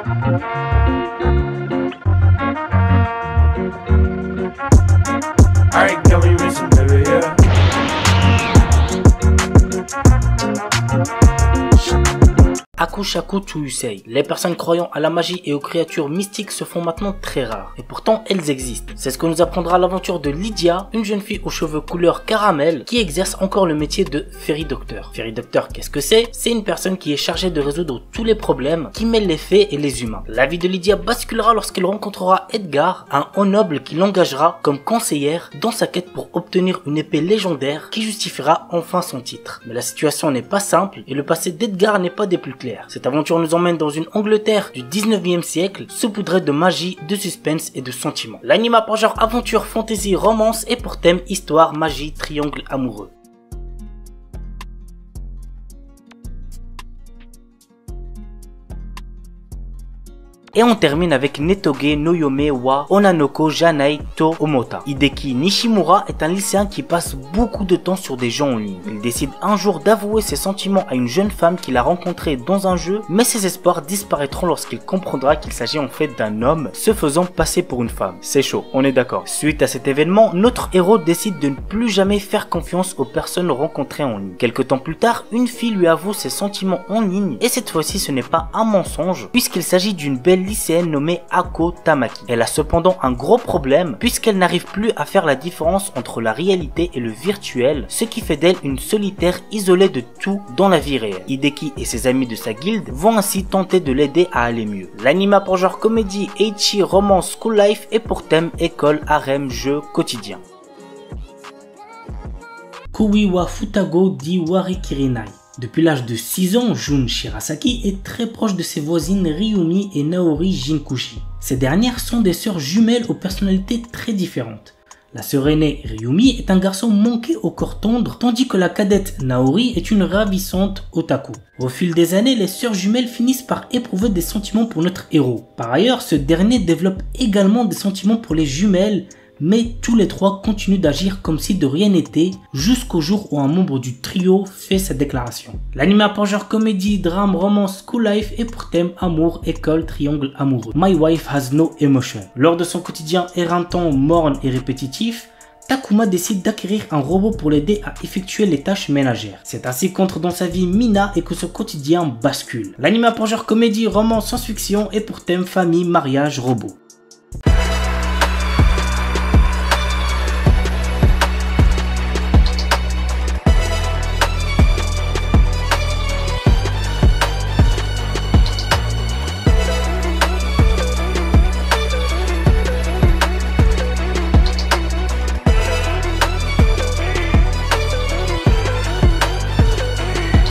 Alright, girl, we racing, baby, yeah. Akushaku Tuyusei. Les personnes croyant à la magie et aux créatures mystiques se font maintenant très rares. Et pourtant, elles existent. C'est ce que nous apprendra l'aventure de Lydia, une jeune fille aux cheveux couleur caramel qui exerce encore le métier de Fairy Doctor. Fairy Doctor, qu'est-ce que c'est? C'est une personne qui est chargée de résoudre tous les problèmes qui mêlent les fées et les humains. La vie de Lydia basculera lorsqu'elle rencontrera Edgar, un haut noble qui l'engagera comme conseillère dans sa quête pour obtenir une épée légendaire qui justifiera enfin son titre. Mais la situation n'est pas simple et le passé d'Edgar n'est pas des plus clairs. Cette aventure nous emmène dans une Angleterre du 19e siècle, saupoudrée de magie, de suspense et de sentiments. L'anime a pour genre aventure, fantasy, romance et pour thème histoire, magie, triangle amoureux. Et on termine avec Netoge no Yome wa Onanoko Janai to Omota. Hideki Nishimura est un lycéen qui passe beaucoup de temps sur des jeux en ligne. Il décide un jour d'avouer ses sentiments à une jeune femme qu'il a rencontrée dans un jeu, mais ses espoirs disparaîtront lorsqu'il comprendra qu'il s'agit en fait d'un homme se faisant passer pour une femme. C'est chaud, on est d'accord. Suite à cet événement, notre héros décide de ne plus jamais faire confiance aux personnes rencontrées en ligne. Quelque temps plus tard, une fille lui avoue ses sentiments en ligne, et cette fois-ci ce n'est pas un mensonge, puisqu'il s'agit d'une belle lycéenne nommée Ako Tamaki. Elle a cependant un gros problème puisqu'elle n'arrive plus à faire la différence entre la réalité et le virtuel, ce qui fait d'elle une solitaire isolée de tout dans la vie réelle. Hideki et ses amis de sa guilde vont ainsi tenter de l'aider à aller mieux. L'anime a pour genre comédie, ecchi, romance, school life et pour thème école, harem, jeu, quotidien. Kui wa Futago di Warikirinai. Depuis l'âge de 6 ans, Jun Shirasaki est très proche de ses voisines Ryumi et Naori Jinkushi. Ces dernières sont des sœurs jumelles aux personnalités très différentes. La sœur aînée Ryumi est un garçon manqué au corps tendre, tandis que la cadette Naori est une ravissante otaku. Au fil des années, les sœurs jumelles finissent par éprouver des sentiments pour notre héros. Par ailleurs, ce dernier développe également des sentiments pour les jumelles, mais tous les trois continuent d'agir comme si de rien n'était jusqu'au jour où un membre du trio fait sa déclaration. L'anime a pour genre comédie, drame, romance, school life et pour thème amour, école, triangle amoureux. My wife has no emotion. Lors de son quotidien éreintant, morne et répétitif, Takuma décide d'acquérir un robot pour l'aider à effectuer les tâches ménagères. C'est ainsi qu'entre dans sa vie Mina et que ce quotidien bascule. L'anime a pour genre comédie, romance, science-fiction et pour thème famille, mariage, robot.